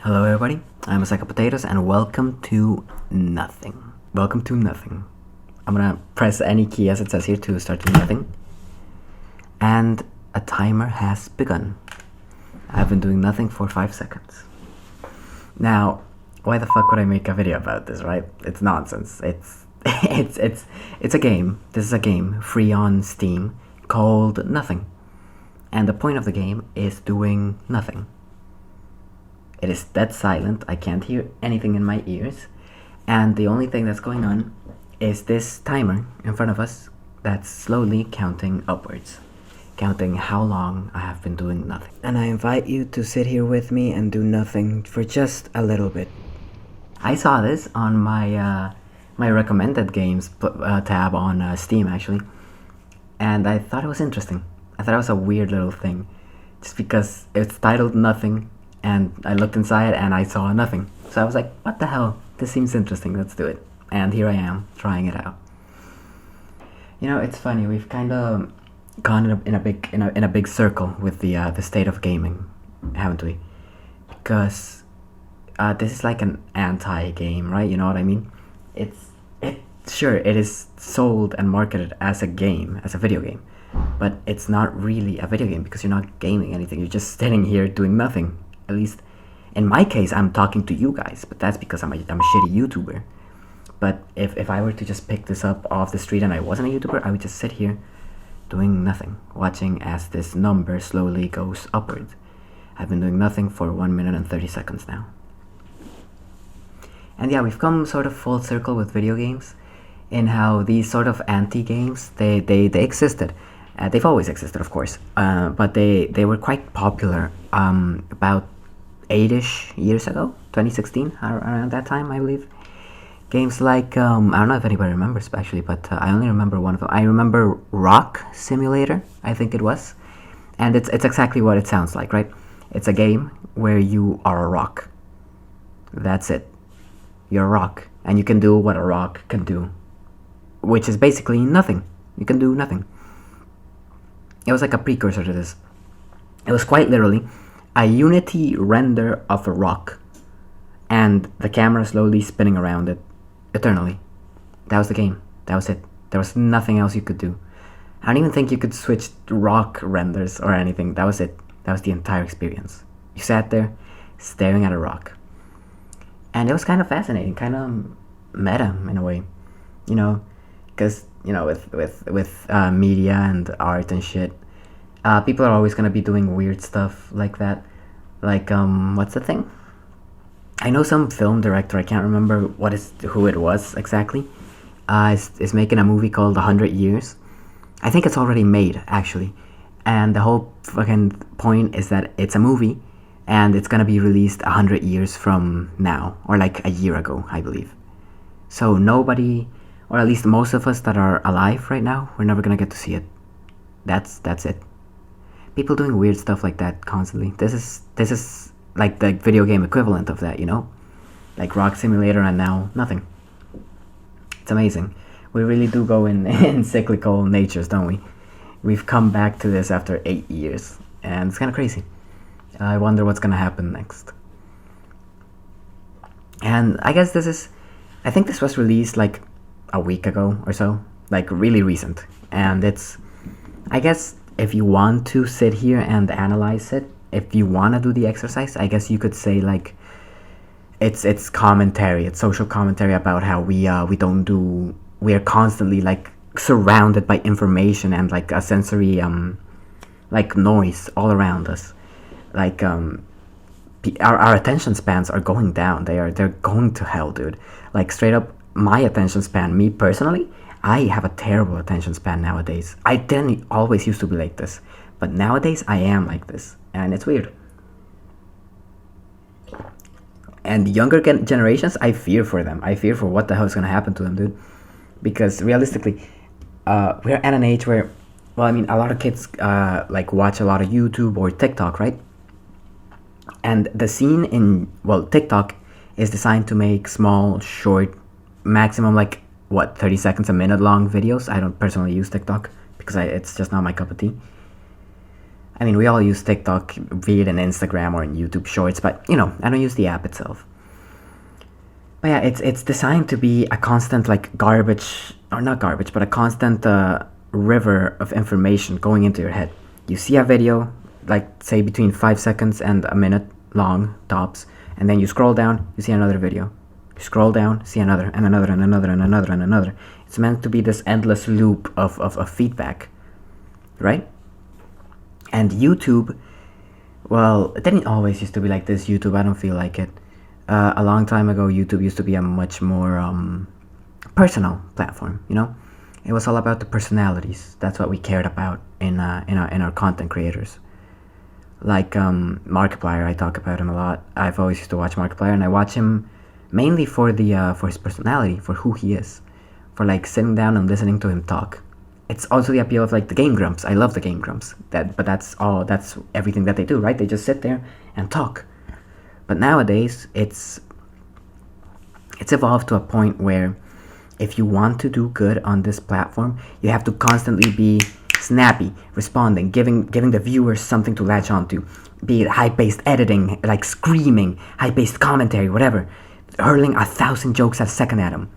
Hello everybody, I'm Asaka Potatoes and welcome to nothing. Welcome to nothing. I'm gonna press any key as it says here to start doing nothing. And a timer has begun. I've been doing nothing for 5 seconds. Now, why the fuck would I make a video about this, right? It's nonsense. It's a game. This is a game free on Steam called Nothing. And the point of the game is doing nothing. It is dead silent, I can't hear anything in my ears, and the only thing that's going on is this timer in front of us that's slowly counting upwards, counting how long I have been doing nothing. And I invite you to sit here with me and do nothing for just a little bit. I saw this on my my recommended games tab on Steam actually, and I thought it was interesting. I thought it was a weird little thing, just because it's titled Nothing. And I looked inside and I saw nothing. So I was like, what the hell? This seems interesting, let's do it. And here I am, trying it out. You know, it's funny, we've kind of gone in a big circle with the state of gaming, haven't we? Because this is like an anti-game, right? You know what I mean? Sure, it is sold and marketed as a game, as a video game. But it's not really a video game because you're not gaming anything. You're just sitting here doing nothing. At least, in my case, I'm talking to you guys, but that's because I'm a shitty YouTuber. But if I were to just pick this up off the street and I wasn't a YouTuber, I would just sit here doing nothing, watching as this number slowly goes upwards. I've been doing nothing for 1 minute and 30 seconds now. And yeah, we've come sort of full circle with video games in how these sort of anti-games, they existed. They've always existed, of course, but they were quite popular about 8-ish years ago, 2016, around that time, I believe. Games like, I don't know if anybody remembers actually, but I only remember one of them. I remember Rock Simulator, I think it was. And it's exactly what it sounds like, right? It's a game where you are a rock. That's it. You're a rock, and you can do what a rock can do, which is basically nothing. You can do nothing. It was like a precursor to this. It was quite literally a Unity render of a rock, and the camera slowly spinning around it eternally. That was the game. That was it. There was nothing else you could do. I don't even think you could switch rock renders or anything. That was it. That was the entire experience. You sat there staring at a rock. And it was kind of fascinating, kind of meta in a way. You know, because, you know, with media and art and shit, people are always gonna be doing weird stuff like that. Like, what's the thing? I know some film director, I can't remember who it was exactly, is making a movie called 100 Years. I think it's already made, actually. And the whole fucking point is that it's a movie, and it's gonna be released 100 years from now, or like a year ago, I believe. So nobody, or at least most of us that are alive right now, we're never gonna get to see it. That's it. People doing weird stuff like that constantly. This is like the video game equivalent of that, you know? Like Rock Simulator and now nothing. It's amazing. We really do go in cyclical natures, don't we? We've come back to this after 8 years, and it's kind of crazy. I wonder what's gonna happen next. And I guess I think this was released like a week ago or so, like really recent. And it's, I guess, if you want to sit here and analyze it, if you want to do the exercise, I guess you could say like it's commentary, it's social commentary about how we are constantly like surrounded by information and like a sensory like noise all around us. Like our attention spans are going down. They're going to hell, dude. Like straight up, my attention span, me personally, I have a terrible attention span nowadays. I didn't always used to be like this, but nowadays I am like this, and it's weird. And younger generations, I fear for them. I fear for what the hell is gonna happen to them, dude. Because realistically, we're at an age where, well, I mean, a lot of kids like watch a lot of YouTube or TikTok, right? And the scene in, well, TikTok is designed to make small, short, maximum like, what, 30 seconds, a minute long videos. I don't personally use TikTok because it's just not my cup of tea. I mean, we all use TikTok, be it in Instagram or in YouTube Shorts, but you know, I don't use the app itself. But yeah, it's designed to be a constant like garbage, or not garbage, but a constant river of information going into your head. You see a video, like say between 5 seconds and a minute long tops, and then you scroll down, you see another video. You scroll down, see another, and another, and another, and another, and another. It's meant to be this endless loop of feedback, right? And YouTube, well, it didn't always used to be like this. YouTube, I don't feel like it. A long time ago, YouTube used to be a much more personal platform. You know, it was all about the personalities. That's what we cared about in our content creators. Like Markiplier, I talk about him a lot. I've always used to watch Markiplier, and I watch him mainly for his personality, for who he is, for like sitting down and listening to him talk. It's also the appeal of like the Game Grumps. I love the Game Grumps. But that's everything that they do, right? They just sit there and talk. But nowadays, it's evolved to a point where if you want to do good on this platform, you have to constantly be snappy, responding, giving the viewers something to latch onto. Be it high-paced editing, like screaming, high-paced commentary, whatever, hurling 1,000 jokes a second at them,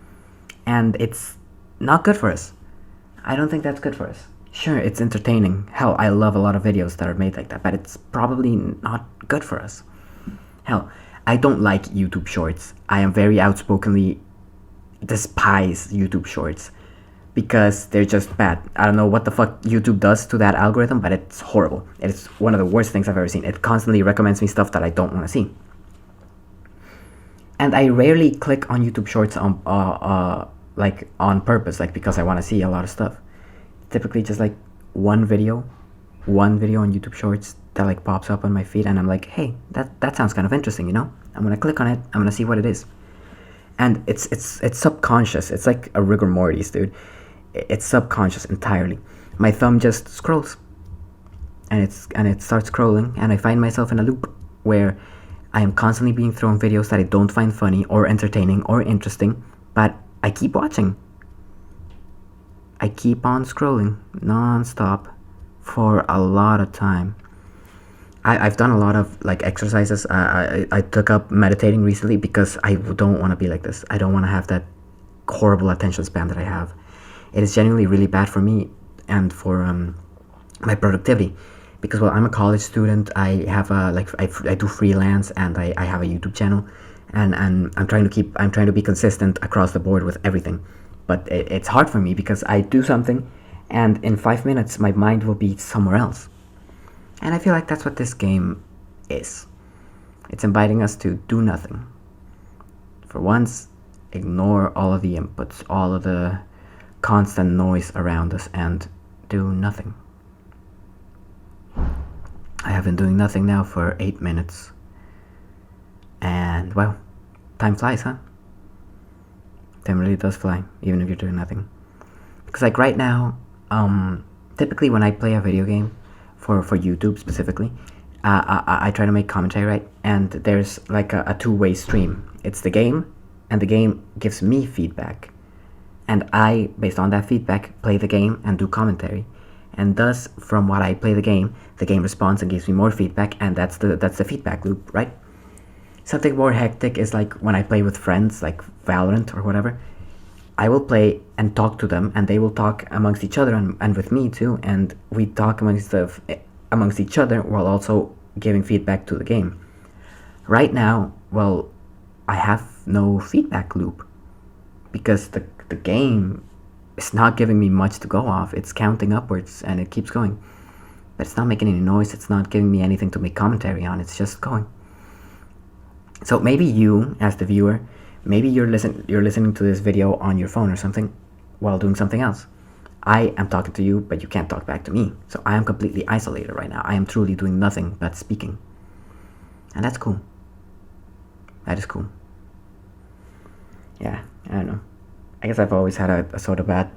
and it's not good for us. I don't think that's good for us. Sure, it's entertaining. Hell, I love a lot of videos that are made like that, but it's probably not good for us. Hell, I don't like YouTube Shorts. I am very outspokenly despise YouTube Shorts because they're just bad. I don't know what the fuck YouTube does to that algorithm, but it's horrible. It's one of the worst things I've ever seen. It constantly recommends me stuff that I don't want to see. And I rarely click on YouTube Shorts on like on purpose, like because I want to see a lot of stuff. Typically just like one video on YouTube Shorts that like pops up on my feed, and I'm like, hey, that sounds kind of interesting, you know? I'm gonna click on it, I'm gonna see what it is. And it's subconscious. It's like a rigor mortis, dude. It's subconscious entirely. My thumb just scrolls, and it starts scrolling, and I find myself in a loop where I am constantly being thrown videos that I don't find funny or entertaining or interesting, but I keep watching. I keep on scrolling non-stop for a lot of time. I've done a lot of like exercises. I took up meditating recently because I don't want to be like this. I don't want to have that horrible attention span that I have. It is genuinely really bad for me and for my productivity. Because well, I'm a college student. I have a I do freelance, and I have a YouTube channel, and I'm trying to be consistent across the board with everything. But it's hard for me because I do something, and in 5 minutes my mind will be somewhere else. And I feel like that's what this game is. It's inviting us to do nothing. For once, ignore all of the inputs, all of the constant noise around us, and do nothing. I have been doing nothing now for 8 minutes. And, well, time flies, huh? Time really does fly, even if you're doing nothing. Because, like, right now, typically when I play a video game, for YouTube specifically, I try to make commentary, right? And there's like a two-way stream. It's the game, and the game gives me feedback. And I, based on that feedback, play the game and do commentary. And thus, from what I play the game responds and gives me more feedback, and that's the feedback loop, right? Something more hectic is like when I play with friends, like Valorant or whatever. I will play and talk to them, and they will talk amongst each other and with me too, and we talk amongst each other while also giving feedback to the game. Right now, well, I have no feedback loop because the game is not giving me much to go off. It's counting upwards and it keeps going, but it's not making any noise. It's not giving me anything to make commentary on. It's just going. So maybe you, as the viewer, maybe you're listening to this video on your phone or something while doing something else. I am talking to you, but you can't talk back to me. So I am completely isolated right now. I am truly doing nothing but speaking. And that's cool. That is cool. Yeah, I don't know. I guess I've always had a sort of bad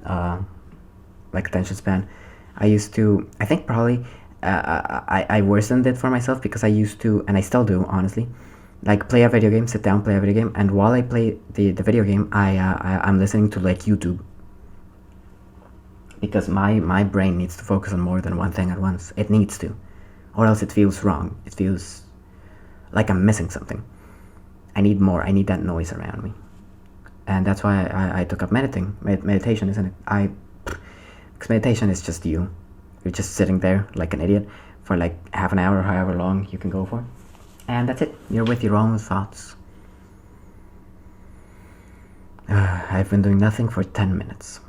like attention span. I think probably I worsened it for myself because I used to, and I still do, honestly, like play a video game, sit down, play a video game, and while I play the video game, I'm listening to like YouTube. Because my brain needs to focus on more than one thing at once. It needs to. or else it feels wrong. It feels like I'm missing something. I need more. I need that noise around me, and that's why I took up meditation, isn't it? Because meditation is just you. You're just sitting there like an idiot for like half an hour or however long you can go for, and that's it. You're with your own thoughts. I've been doing nothing for 10 minutes.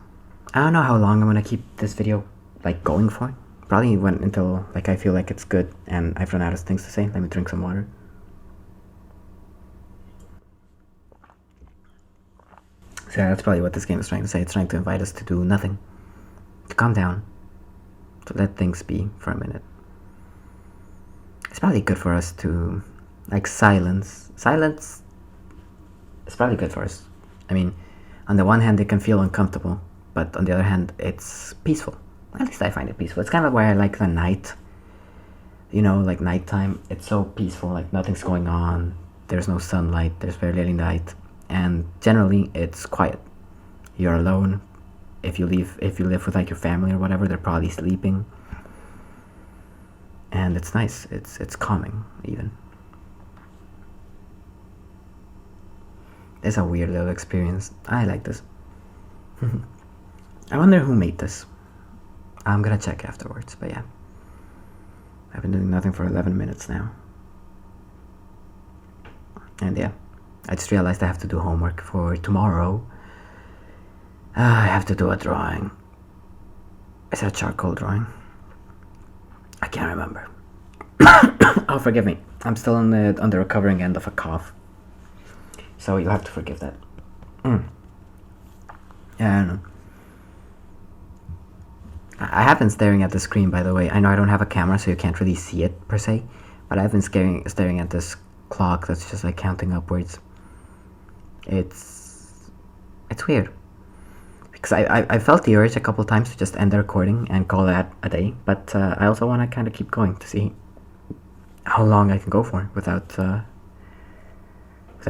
I don't know how long I'm gonna keep this video like going for. Probably until like I feel like it's good and I've run out of things to say. Let me drink some water. So yeah, that's probably what this game is trying to say. It's trying to invite us to do nothing, to calm down, to let things be for a minute. It's probably good for us to, like, silence is probably good for us. I mean, on the one hand it can feel uncomfortable, but on the other hand it's peaceful. At least I find it peaceful. It's kind of why I like the night, like nighttime. It's so peaceful, like nothing's going on, there's no sunlight, there's very little light, and generally it's quiet. You're alone. If you live with like your family or whatever, they're probably sleeping, and it's nice. It's calming even. It's a weird little experience. I like this. I wonder who made this. I'm gonna check afterwards, but yeah. I've been doing nothing for 11 minutes now. And yeah, I just realized I have to do homework for tomorrow. I have to do a drawing. Is it a charcoal drawing? I can't remember. Oh, forgive me. I'm still on the recovering end of a cough. So you'll have to forgive that. Yeah, I don't know. I have been staring at the screen, by the way. I know I don't have a camera, so you can't really see it, per se. But I've been staring at this clock that's just, like, counting upwards. It's weird. Because I felt the urge a couple times to just end the recording and call that a day. But I also want to kind of keep going to see how long I can go for without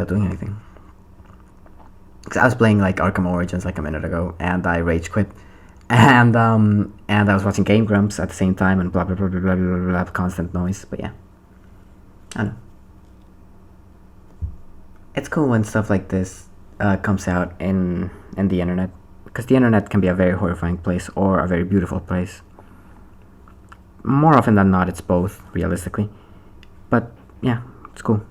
doing anything. Because I was playing, like, Arkham Origins, like, a minute ago, and I rage quit. And I was watching Game Grumps at the same time, and blah blah blah blah blah blah blah, constant noise. But yeah, I don't know. It's cool when stuff like this comes out in the internet, because the internet can be a very horrifying place or a very beautiful place. More often than not, it's both, realistically. But yeah, it's cool.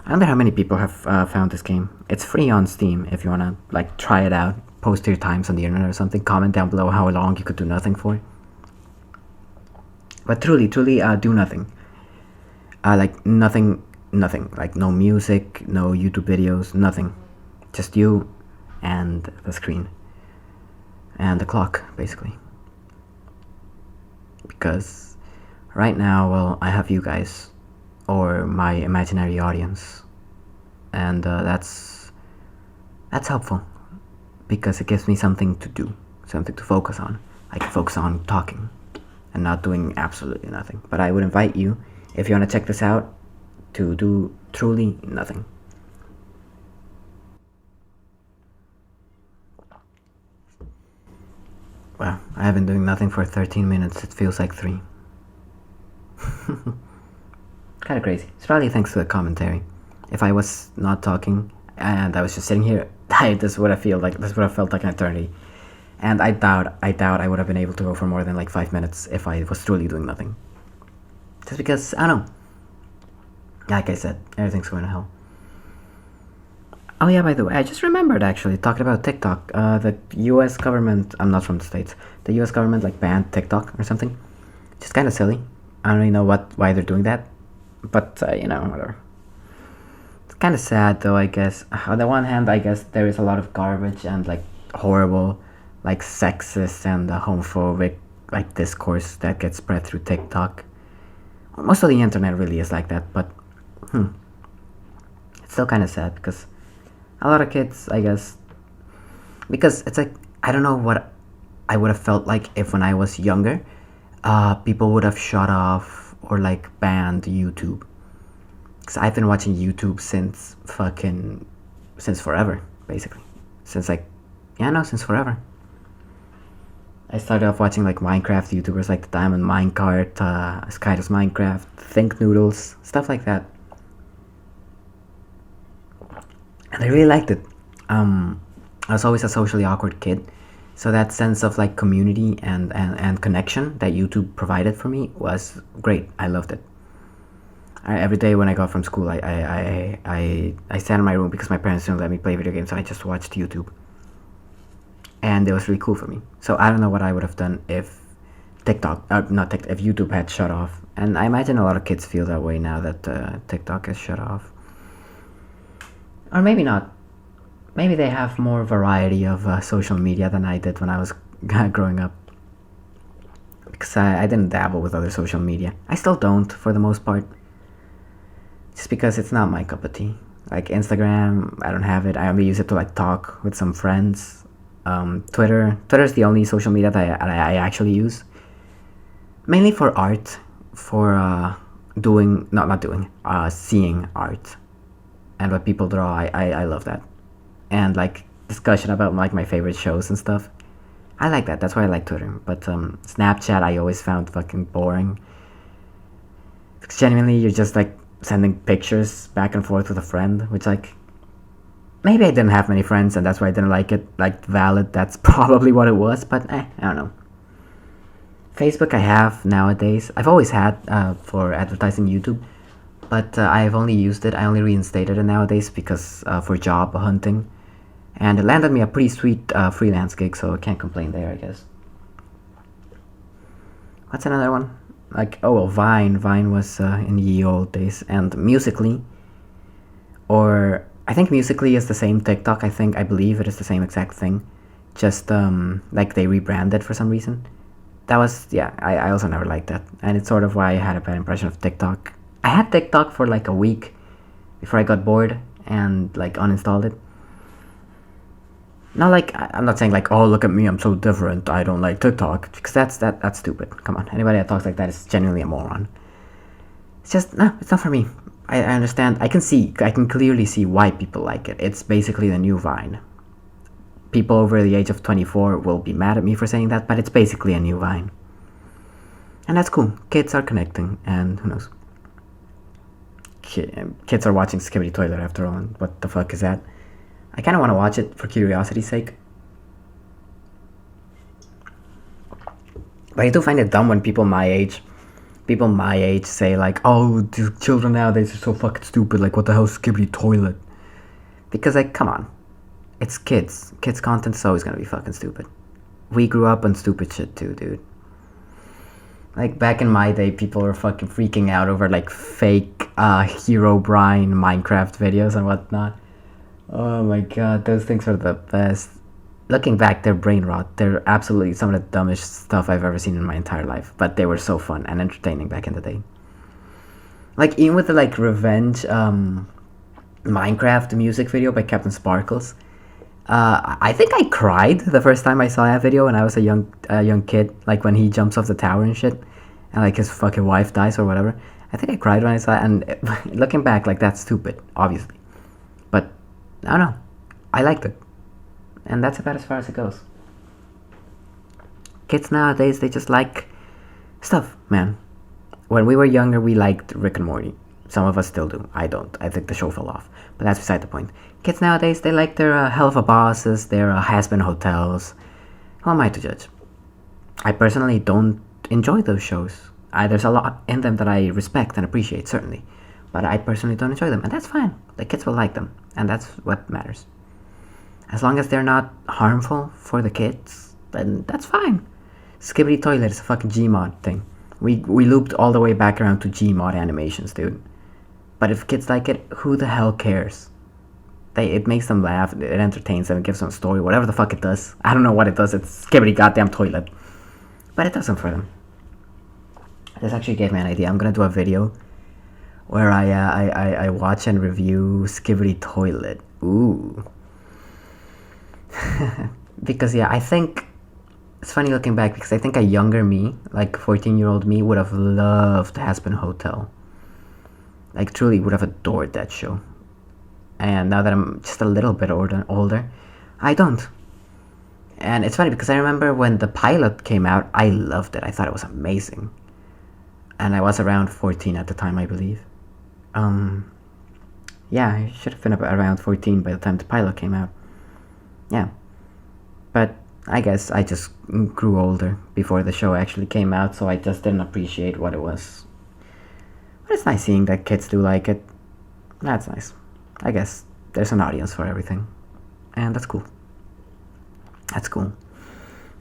I wonder how many people have found this game. It's free on Steam if you wanna like try it out. Post your times on the internet or something. Comment down below how long you could do nothing for. But truly, do nothing. Like nothing. Like no music, no YouTube videos, nothing. Just you and the screen. And the clock, basically. Because right now, well, I have you guys. Or my imaginary audience. And that's helpful. Because it gives me something to do, something to focus on. I can focus on talking and not doing absolutely nothing. But I would invite you, if you want to check this out, to do truly nothing. Well, I have been doing nothing for 13 minutes. It feels like 3. Kind of crazy. It's probably thanks to the commentary. If I was not talking and I was just sitting here, this is what I feel like. This is what I felt like an eternity. And I doubt I would have been able to go for more than like 5 minutes if I was truly doing nothing. Just because, I don't know. Like I said, everything's going to hell. Oh yeah, by the way, I just remembered actually, talking about TikTok. The US government, I'm not from the States, the US government like banned TikTok or something. Just kind of silly. I don't really know why they're doing that. But, whatever. It's kind of sad though, I guess. On the one hand, I guess there is a lot of garbage and like horrible, like sexist and homophobic like discourse that gets spread through TikTok. Most of the internet really is like that, but it's still kind of sad because a lot of kids, I guess, because it's like, I don't know what I would have felt like if when I was younger, people would have shut off or like banned YouTube. Because I've been watching YouTube since forever, basically. Since forever. I started off watching like Minecraft YouTubers like the Diamond Minecart, Skydos Minecraft, Think Noodles, stuff like that. And I really liked it. I was always a socially awkward kid, so that sense of like community and connection that YouTube provided for me was great. I loved it. Every day when I got from school, I sat in my room because my parents didn't let me play video games, so I just watched YouTube. And it was really cool for me. So I don't know what I would have done if if YouTube had shut off. And I imagine a lot of kids feel that way now that TikTok is shut off. Or maybe not. Maybe they have more variety of social media than I did when I was growing up. Because I didn't dabble with other social media. I still don't, for the most part. Just because it's not my cup of tea. Like Instagram, I don't have it. I only use it to like talk with some friends. Twitter is the only social media that I actually use. Mainly for art. For seeing art. And what people draw, I love that. And like discussion about like my favorite shows and stuff. I like that. That's why I like Twitter. But Snapchat I always found fucking boring. Because genuinely you're just like sending pictures back and forth with a friend, which like maybe I didn't have many friends and that's why I didn't like it. Like valid, that's probably what it was, but I don't know. Facebook I have nowadays. I've always had for advertising YouTube, but I've only used it. I only reinstated it nowadays because for job hunting, and it landed me a pretty sweet freelance gig, so I can't complain there, I guess. What's another one? Like, oh well, Vine. Vine was in the ye old days, and Musically, or I think Musically is the same TikTok. I believe it is the same exact thing, just like they rebranded for some reason. That was, yeah, I also never liked that, and it's sort of why I had a bad impression of TikTok. I had TikTok for like a week before I got bored and like uninstalled it. Not like I'm not saying like, oh look at me, I'm so different, I don't like TikTok, because that's stupid. Come on, anybody that talks like that is genuinely a moron. It's just no, it's not for me. I understand. I can clearly see why people like it. It's basically the new Vine. People over the age of 24 will be mad at me for saying that, but it's basically a new Vine. And that's cool. Kids are connecting, and who knows? Kids are watching Skibidi Toilet after all, and what the fuck is that? I kind of want to watch it for curiosity's sake. But I do find it dumb when people my age say like, oh, the children nowadays are so fucking stupid, like what the hell is Skibidi Toilet? Because like, come on. It's kids. Kids content is always gonna be fucking stupid. We grew up on stupid shit too, dude. Like back in my day, people were fucking freaking out over like fake Herobrine Minecraft videos and whatnot. Oh my god, those things are the best. Looking back, they're brain rot. They're absolutely some of the dumbest stuff I've ever seen in my entire life. But they were so fun and entertaining back in the day. Like even with the like Revenge Minecraft music video by Captain Sparkles. I think I cried the first time I saw that video when I was a young kid, like when he jumps off the tower and shit, and like his fucking wife dies or whatever. I think I cried when I saw it, and looking back, like that's stupid, obviously, but I don't know, I liked it, and that's about as far as it goes. Kids nowadays, they just like stuff, man. When we were younger, we liked Rick and Morty. Some of us still do. I don't. I think the show fell off. But that's beside the point. Kids nowadays, they like their Hell of a Bosses, their has-been hotels. Who am I to judge? I personally don't enjoy those shows. There's a lot in them that I respect and appreciate, certainly. But I personally don't enjoy them, and that's fine. The kids will like them, and that's what matters. As long as they're not harmful for the kids, then that's fine. Skibidi Toilet is a fucking Gmod thing. We looped all the way back around to Gmod animations, dude. But if kids like it, who the hell cares? It makes them laugh, it entertains them, it gives them a story, whatever the fuck it does. I don't know what it does, it's Skibidi goddamn Toilet. But it doesn't for them. This actually gave me an idea. I'm gonna do a video where I watch and review Skibidi Toilet. Ooh. Because yeah, I think it's funny looking back because I think a younger me, like 14-year-old me, would have loved Has-Been Hotel. Like truly would have adored that show. And now that I'm just a little bit older, I don't. And it's funny because I remember when the pilot came out, I loved it. I thought it was amazing. And I was around 14 at the time, I believe. Yeah, I should have been around 14 by the time the pilot came out. Yeah. But I guess I just grew older before the show actually came out, so I just didn't appreciate what it was. But it's nice seeing that kids do like it. That's nice. I guess there's an audience for everything. And that's cool. That's cool.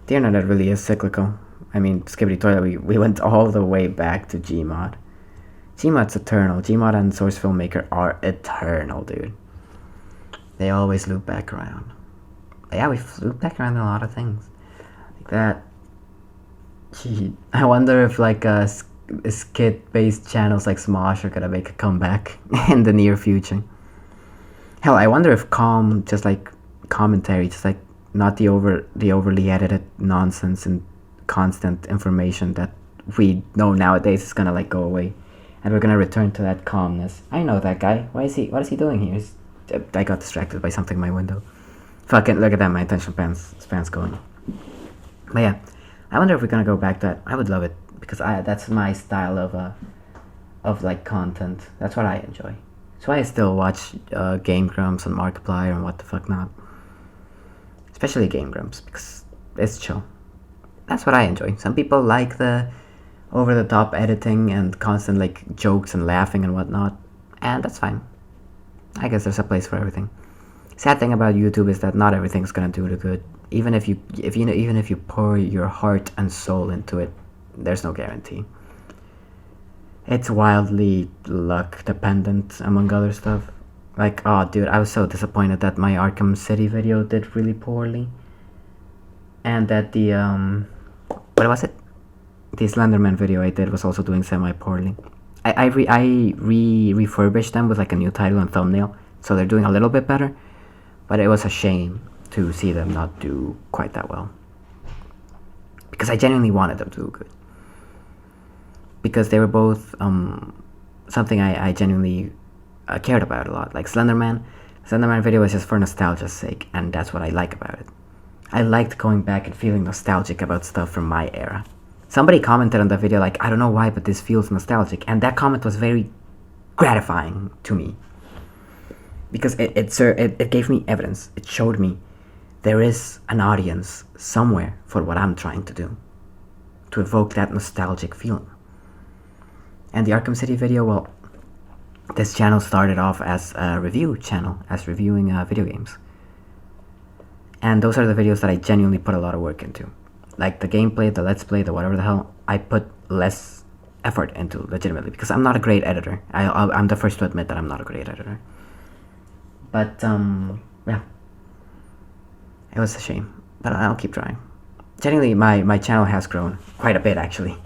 The internet really is cyclical. I mean, Skibbity Toilet, we went all the way back to Gmod. Gmod's eternal. Gmod and Source Filmmaker are eternal, dude. They always loop back around. But yeah, we loop back around a lot of things. Like that. Gee, I wonder if like skit-based channels like Smosh are gonna make a comeback in the near future. Hell, I wonder if just like commentary, just like not the overly edited nonsense and constant information that we know nowadays is gonna like go away, and we're gonna return to that calmness. I know that guy. What is he doing here? I got distracted by something in my window. Fucking look at that, my attention span's going. But yeah, I wonder if we're gonna go back to that. I would love it because that's my style of like content. That's what I enjoy. That's why I still watch Game Grumps and Markiplier and what the fuck not. Especially Game Grumps because it's chill. That's what I enjoy. Some people like the over-the-top editing and constant like jokes and laughing and whatnot, and that's fine. I guess there's a place for everything. Sad thing about YouTube is that not everything's gonna do the good. Even if you pour your heart and soul into it, there's no guarantee. It's wildly luck dependent, among other stuff. Like, oh dude, I was so disappointed that my Arkham City video did really poorly. And that the, what was it? The Slenderman video I did was also doing semi-poorly. I refurbished them with like a new title and thumbnail, so they're doing a little bit better. But it was a shame to see them not do quite that well. Because I genuinely wanted them to do good. Because they were both something I genuinely cared about a lot. Like Slenderman video was just for nostalgia's sake, and that's what I like about it. I liked going back and feeling nostalgic about stuff from my era. Somebody commented on the video like, I don't know why, but this feels nostalgic, and that comment was very gratifying to me. Because it gave me evidence. It showed me there is an audience somewhere for what I'm trying to do. To evoke that nostalgic feeling. And the Arkham City video, well, this channel started off as a review channel, as reviewing video games. And those are the videos that I genuinely put a lot of work into. Like the gameplay, the let's play, the whatever the hell, I put less effort into, legitimately, because I'm not a great editor. I'm the first to admit that I'm not a great editor. But, yeah. It was a shame, but I'll keep trying. Generally, my channel has grown quite a bit, actually.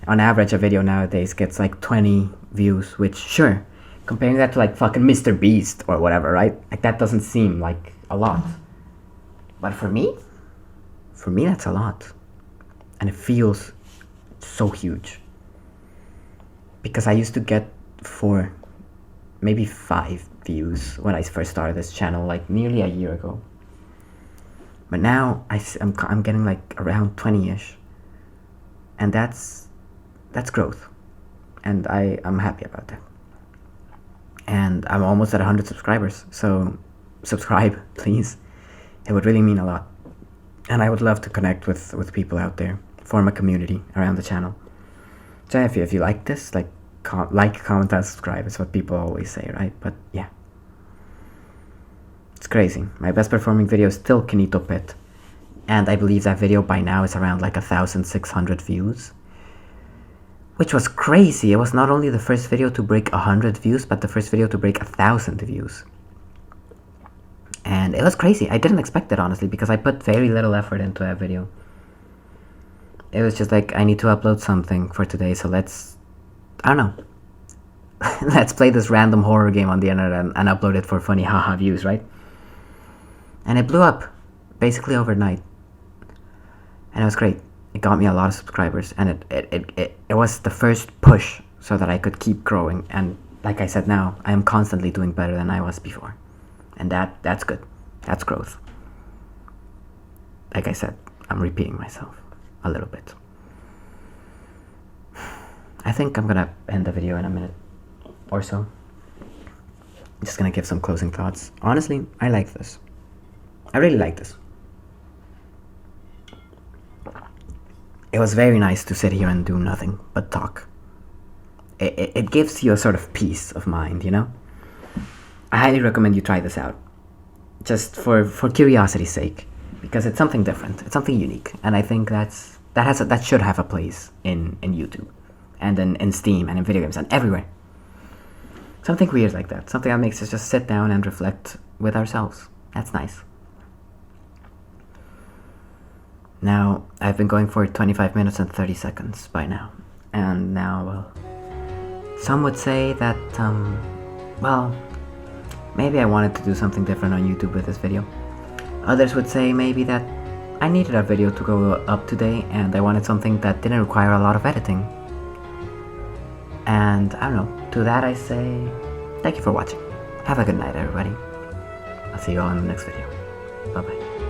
On average, a video nowadays gets like 20 views, which, sure, comparing that to like fucking Mr. Beast or whatever, right? Like, that doesn't seem like a lot. But for me, that's a lot. And it feels so huge. Because I used to get 4, maybe 5 views when I first started this channel, like nearly a year ago. But now I'm getting like around 20-ish. And that's growth. And I'm happy about that. And I'm almost at 100 subscribers. So subscribe, please. It would really mean a lot. And I would love to connect with people out there. Form a community around the channel. So if you like this, like, comment, and subscribe. It's what people always say, right? But yeah. It's crazy. My best performing video is still Kinito Pit. And I believe that video by now is around like 1,600 views. Which was crazy. It was not only the first video to break 100 views, but the first video to break 1,000 views. And it was crazy. I didn't expect it, honestly, because I put very little effort into that video. It was just like, I need to upload something for today, so I don't know. Let's play this random horror game on the internet and upload it for funny haha views, right? And it blew up, basically overnight. And it was great. It got me a lot of subscribers, and it was the first push so that I could keep growing. And like I said, now I am constantly doing better than I was before. And that's good. That's growth. like I said, I'm repeating myself a little bit. I think I'm gonna end the video in a minute or so. I'm just gonna give some closing thoughts. Honestly, I like this. I really like this. It was very nice to sit here and do nothing but talk. It gives you a sort of peace of mind, you know? I highly recommend you try this out. Just for curiosity's sake. Because it's something different. It's something unique. And I think that should have a place in YouTube. And in Steam and in video games and everywhere. Something weird like that. Something that makes us just sit down and reflect with ourselves. That's nice. Now, I've been going for 25 minutes and 30 seconds by now. And now, well, some would say that, well, maybe I wanted to do something different on YouTube with this video. Others would say maybe that I needed a video to go up today and I wanted something that didn't require a lot of editing. And I don't know, to that I say, thank you for watching. Have a good night, everybody. I'll see you all in the next video. Bye-bye.